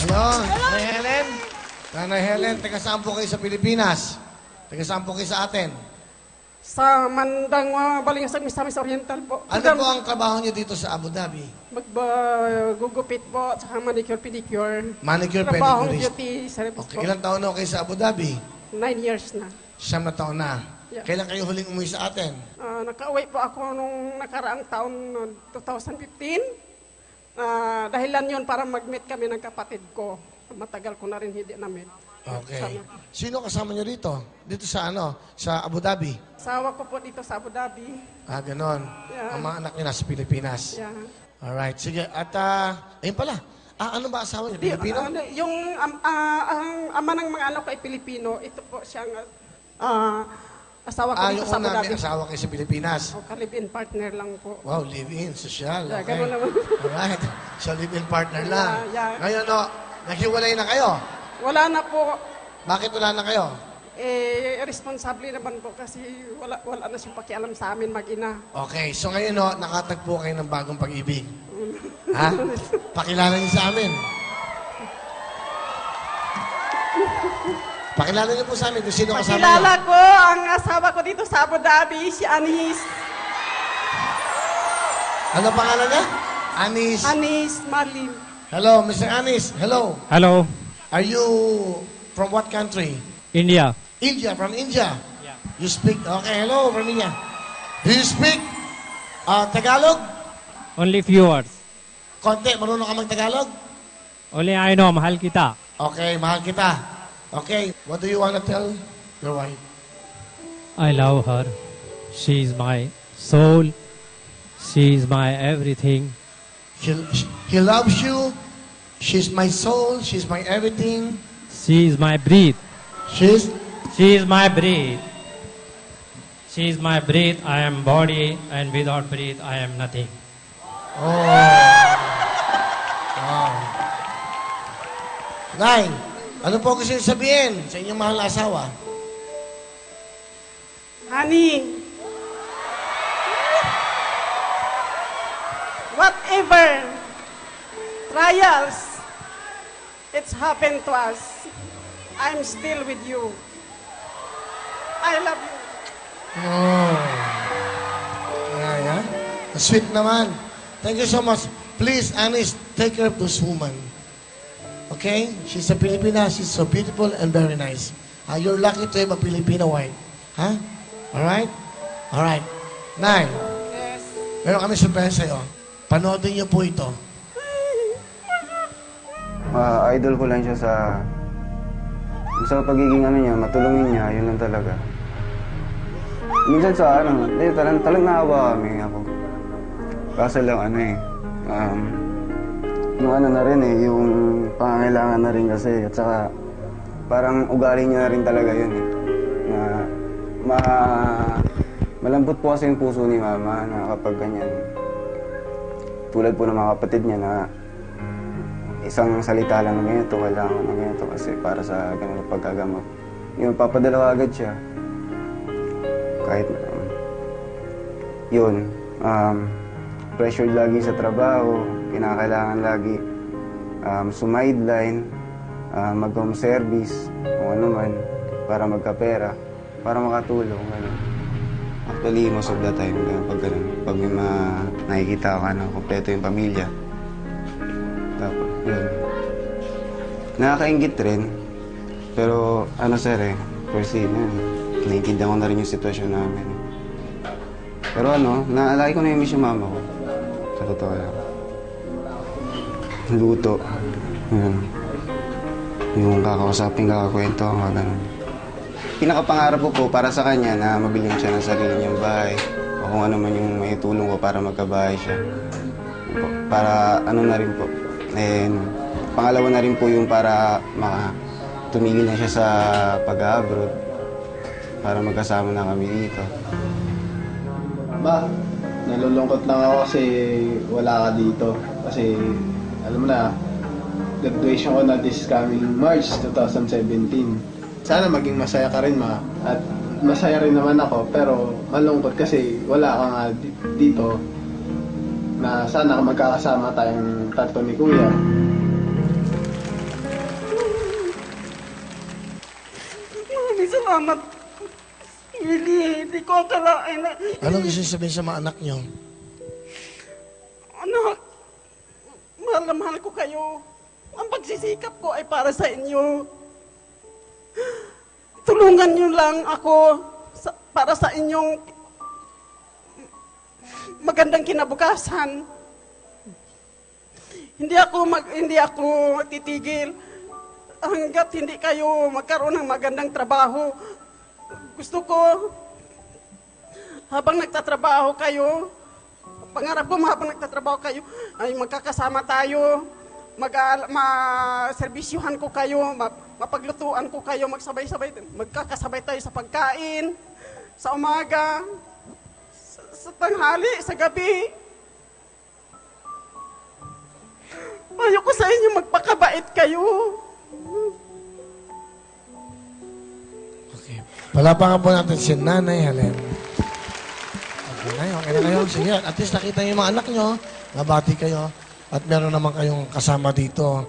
Hello, Nanay Helen. Nanay Helen, taga saan po kayo sa Pilipinas? Taga saan po kayo sa atin? Sa Mandang Balingasag, Misamis Oriental po. Ano po ang trabaho niyo dito sa Abu Dhabi? Gugupit po, at saka manicure, pedicure. Manicure, Trabahong pedicurist. duty service Okay, po. ilang taon na kayo sa Abu Dhabi? 9 years na. 9 na taon na. Yeah. Kailan kayo huling umuwi sa atin? Nakauwi po ako nung nakaraang taon, 2015. Dahilan yun para mag-meet kami ng kapatid ko. Matagal ko na rin hindi na-meet. Okay. Sino kasama niyo dito? Dito sa Sa Abu Dhabi? Asawa ko po dito sa Abu Dhabi. Ganon. Yeah. Ang mga anak niyo nasa Pilipinas. Yeah. Alright, sige. At, ayun pala. Ano ba asawa niyo? Pilipino? Yung ang ama ng mga anak ko ay Pilipino. Ito po siyang asawa ko dito Yung sa Abu una, Dhabi. may asawa kayo sa Pilipinas. Live-in partner lang po. Wow, live-in, social. Yeah, Okay. ganun naman. Alright. So, live-in partner lang. Yeah. Ngayon, naghiwalay na kayo. Wala na po. Bakit wala na kayo? Responsable naman po kasi wala na siyang pakialam sa amin mag-ina. Okay, so ngayon, nakatagpo kayo ng bagong pag-ibig. Ha? Pakilala niyo sa amin. Pakilala niyo po sa amin kung sino kasama niyo. Pakilala ko ang asawa ko dito sa Abu Dhabi, si Anis. Ano pangalan niya? Anis. Anis Marlin. Hello, Mr. Anis. Hello. Hello, Are you from what country? India. India, from India. Yeah. You speak, okay, hello, from India. Do you speak Tagalog? Only few words. Konti, marunong ka mag-Tagalog? Only I know, mahal kita. Okay, mahal kita. Okay, what do you want to tell your wife? I love her. She is my soul. She is my everything. He loves you. She's my soul. She's my everything. She is my breath. She She is my breath. She is my breath. I am body, and without breath, I am nothing. Oh. Wow. Nay, ano po gusto niyo sabihin sa inyong mahal na asawa? Honey, whatever trials it's happened to us, I'm still with you. I love you. Oh. Yeah. Sweet naman. Thank you so much. Please, Anis, take care of this woman. Okay? She's a Filipina. She's so beautiful and very nice. You're lucky to have a Filipino wife. Huh? Alright? Alright. Nay, Yes. meron kami surprise sa'yo. Panoodin niyo po ito. Idol ko lang siya sa pagiging niya, matulungin niya, yun lang talaga. Minsan sa talagang naawa kami ako. Kaso lang yung na rin yung pangangailangan na rin kasi, at saka parang ugali niya na rin talaga yun na malambot po kasi yung puso ni mama na kapag ganyan. Tulad po ng mga kapatid niya na isang salita lang na ganito, kailangan na ganito kasi para sa ganun pagkagamot. Yun, papadala agad siya. Kahit, pressured lagi sa trabaho, kinakailangan lagi sumideline, mag-home service, kung ano man, para magkapera, para makatulong. Ganun. Actually, most of the time, pag may nakikita ka na kompleto yung pamilya, tapos, yun. Nakakaingit rin. Pero, sir first naiintindihan ko na rin yung sitwasyon namin. Pero lagi ko na yung miss yung mama ko. Sa totoo lang. Luto. Yun. Yung kakausapin, kakakwento, mga ganun. Pinakapangarap ko po para sa kanya na mabiling siya ng sarili niyang bahay. O kung ano man yung may tulong ko para magkabahay siya. Para na rin po. And pangalawa na rin po yung para tumigil na siya sa pag-abroad para magkasama na kami dito. Ba, nalulungkot lang ako kasi wala ka dito. Kasi, alam mo na, graduation ko na this coming March 2017. Sana maging masaya ka rin, ma. At masaya rin naman ako, pero malungkot kasi wala ka nga dito na sana magkakasama tayong tatlo ni Kuya. salamat. Hindi ko akalain na... Anong gusto niyo sabihin sa mga anak niyo? Anak, mahal na mahal ko kayo. Ang pagsisikap ko ay para sa inyo. Tulungan niyo lang ako para sa inyong magandang kinabukasan. Hindi ako titigil hangga't hindi kayo magkaroon ng magandang trabaho. Gusto ko habang nagtatrabaho kayo, pangarap ko habang nagtatrabaho kayo ay magkakasama tayo, maserbisyuhan ko kayo, mapaglutuan ko kayo, magkakasabay tayo sa pagkain, sa umaga, sa tanghali, sa gabi. Ayoko sa inyo magpakabait kayo. Okay. Palapakan po natin si Nanay Helen. Okay na kayo. Sige, at least nakita niyo yung mga anak niyo, nabati kayo, at meron naman kayong kasama dito.